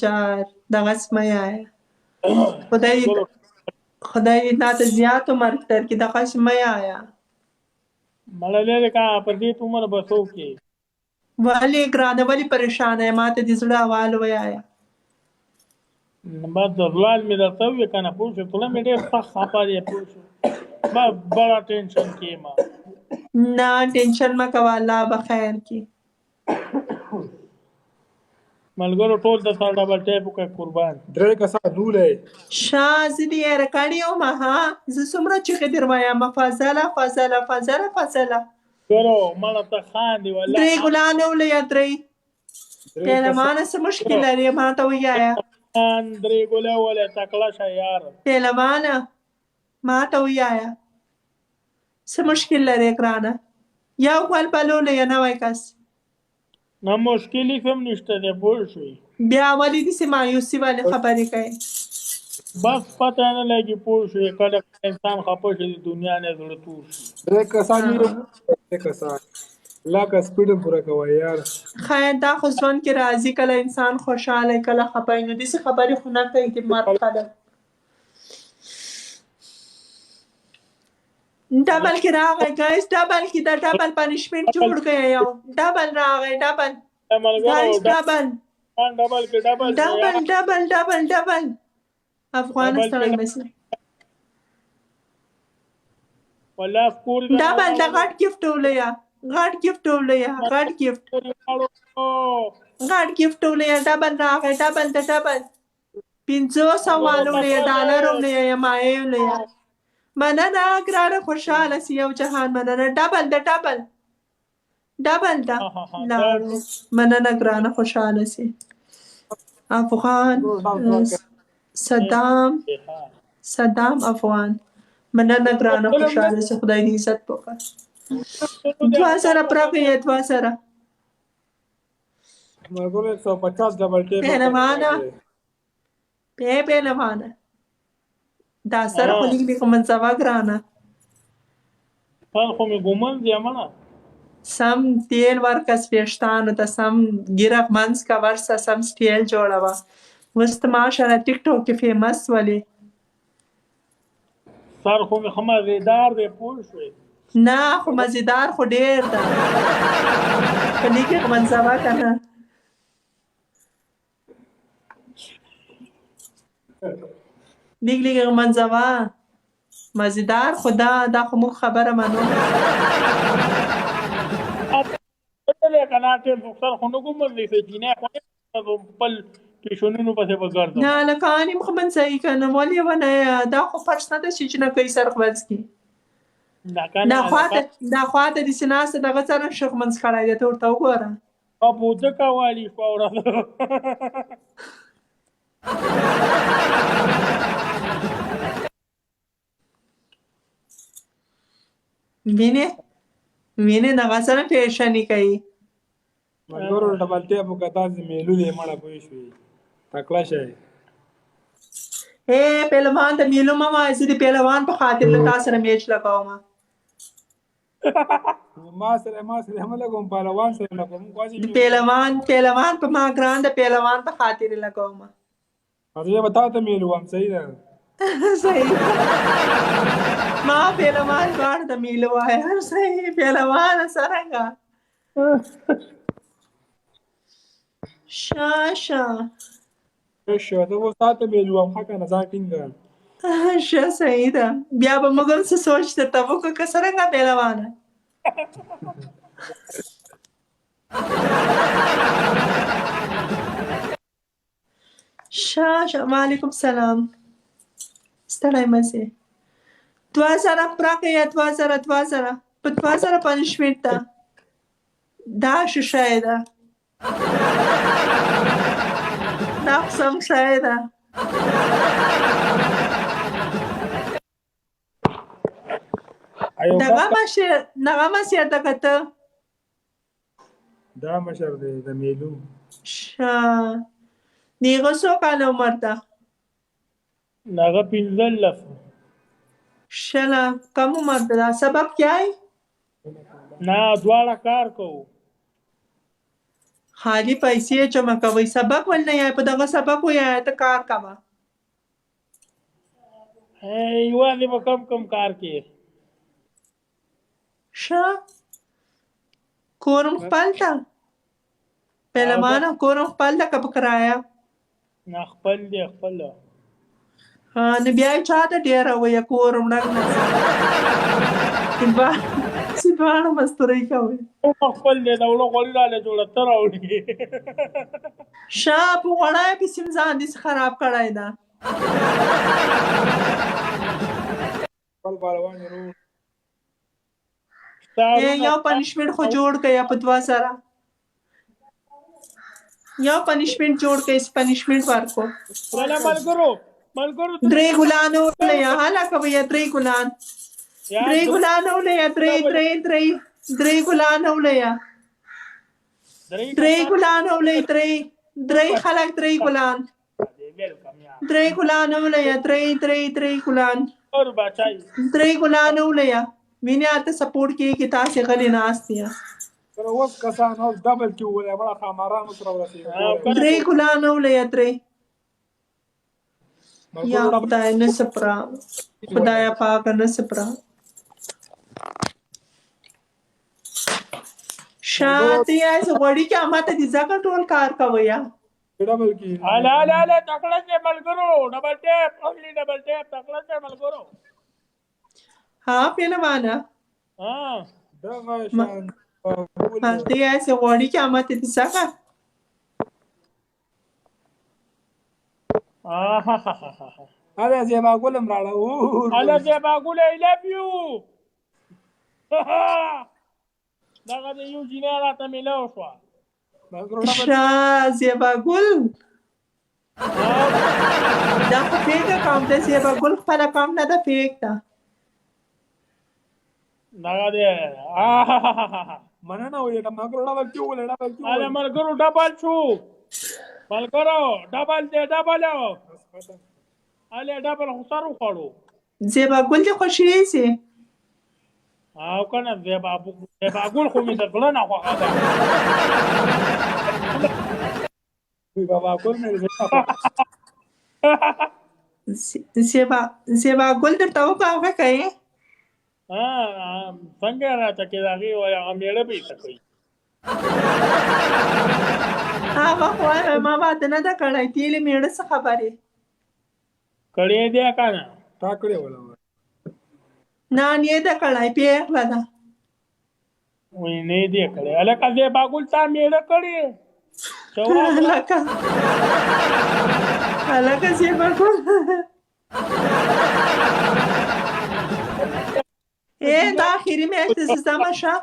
4 دغسې مه یایه خدای دې تاته زیات عمر درکړي دغسې مه یایه مړه لرې کا په دې عمر به څوک یې ولې ګرانه ولې پریشانه یې ما ته دې زړه احوال ووایه بس زړه مې درته ووایه که نه پوه شوې زړه مې ډېر سخت خفه دی پوه شوې بس بڑا ټینشن کې یم نه ټینشن مه کوه الله به خیر کړي ملګرو ټول درته ډبل ټیپ وکړه قربان درې کسان دولی ښه زه دې یاره کړې یم ها زه څومره چیغې در وایم فضله فضله فضله فضله ګرو مړه ته خاندې والله درې ګلان ولیا درې پیلمانه څه مشکل لري ما ته ووایه درې ګلې ولې تکړه شه یار پیلمانه ما ته ووایه څه مشکل لري ګرانه یو ګل بلوله یا نوی کس نه مشکل هیڅ هم نشته دی پوه شوې بیا ولې داسې مایوسي والې خبرې کوې بس پته نه لګي پوه شوې کله انسان خفه شي د دنیا نه زړه تور شي درې کسان درې کسان لاکه سپیډ پوره کوه یار خیر دا خو ژوند کې راځي کله انسان خوشحاله کله خفه وي نو داسې خبرې خو نه کوي د مرد خلک ډبل کې راغی ګایز ډبل کې د ډبل پنشمنټ جوړ کړی یو ډبل راغی ډبل ګایز ډبل ډبل کې ډبل ډبل ډبل ډبل ډبل افغانستان مسي والله کور ډبل د غټ ګفت ولیا غټ ګفت ولیا غټ ګفت ډبل راغی ډبل د ډبل 500 ولیا ډالر ولیا یا مایې ولیا مننه ګرانه خوشحاله سي یو جهان مننه ډبل د ډبل ډبل دا مننه ګرانه خوشحاله سي افغان صدام افغان مننه ګرانه خوشحاله سي خدای دې عزت وکړي 2000 پراخه 2000 مګور 150 ډبل ټیپ پهلوانه دا سره خو لیک منځوا ګرانه خو مې ګومن دی امانه سم تیل ورکس پیشتانو ته سم ګیرق منځ کا ورسه سم سټیل جوړوه اوس ته ماشاءالله ټیک ټاک کې فیمس ولې سر خو مې ښه مزېدار دی پوه شوې نه خو مزیدار خو ډیر ده په لیکې منځوا که نه لیک منځوا مزیدار خو دا خو موږ خبره منو که نه ټېل رخصر خو نه ګومل دی سجینه خو خپل پیشونونو پسې به ګرځم نه لکان یم خو منځوي که نه ولې ونه دا خو فرض نه ده چې نه کوي سرخوځ کي دا خواته داسې ناسته دغه سره شخمنځ کړی دی ته ورته وګوره بوده کوالي شپه ورځ وینې دغه سره پیشني کوي مګورو ډبل ټیپ وکړه داسې میلو دی مړه پوه شوې تکړه شی پهلوان ته میلو مه وایه زه د پهلوان په خاطر له تا سره میچ لګوم ما سره هم لګوم پهلوان سره لګوم پهلوان په ما ګران د پهلوان په خاطر لګوم زه به تا ته میلو وم صحیح ده صحیح ما پهلوان دواړه ته میلو وایم صحیح پهلوان څرنګه شه ته اوس تا ته میلو وم ښه که نه ځان ټینګه شه صحیح ده بیا به موږ هم څه سوچ درته وکړو که څرنګه پهلوانه شه وعلیکم سلام ستړی مه سې 2000 پراخه یا 2000 په 2000 پنشمنټ ده دا شیشه ده دا قسم شای ده نغه مشر ده که ته دا مشر دی د میلو د هغه څو کاله عمر ده هغه 15 شله کم عمر ده سبب کیا ہے نه دواړه کار کوو خالي پیسې جمع کوئ سبق ول نه یای په دغه سبق وایه ته کار کوه یوازې به کم کار کې ښه کورم خپل ته پهلوانه کورم خپل ته که په کرایه نه خپل دی خپل نو بیا یې چاته ډېره وایه کورم ړنګ نه چې دواړه مستورۍ کوئ خپل دی د وړو غوړي راله جوړه ته راوړي ښه په غوړه یې پسې م ځان داسې خراب کړی ده خپل پهلوان یې روغ یو پنشمنټ خو جوړ کړئ په 2 سره یو پنشمنټ جوړ کړئ پنشمنټ ورکړو ملګرو 3 ګلان ولیا هلکه ویه 3 ګلان 3 ګلان ولیا 3 ګلان ولیا 3 ګلان ولیا 3 خلک 3 ګلان 3 ګلان ولیا 3 ګلان اور بچای 3 ګلان ولیا ویني اته سپورټ کیږي تاسو غلي ناست یا تر اوس کسان اوس ډبل کې ولې مړه خامارانو سره ورسېږي 3 ګلان ولیا 3 یا خدای نه سپرا خدایا پاک نه سپرا شاته یا غوړي کې ماته دي ځکه ټول کار کوي یا ډبل کې اله تکړه چې ملګرو ډبل ټیپ تکړه چې ملګرو ها پهلوانه دغه شان ته یا غوړي کې ماته دي ځکه هله زیبا ګلم راړه هله زیبا ګل I love you دغه د یو جینه راته ملاو شو زیبا ګل دا خو فیک اکاونټ دی زیبا ګل خپل اکاونټ نه ده فیک ده دغه دی مننه وایي ملګرو ډبل کې ولې هله ملګرو ډبل شو ملګرو ډبل دی ډبل هله ډبل خو سر وخوړو زیبا ګل دې خوشې سي او کنه زیبا ګل خو مې د زړه نه خوښه ده بابا ګل مې زیبا ګل درته وکړه کوي څنګه راته کې د هغې وایي هغه مېړه به یې ته کوي هغه خو ما واده نه ده کړی تېلې مېړه څه خبرې کړی دی که نه تا کړې ولا نه نه ده کړی پېغله ده وایي نه یې دی کړی هلکه زیبا ګل تا مېړه کړې هلکه زیبا ګل دا اخري میاشت زه ځمه شه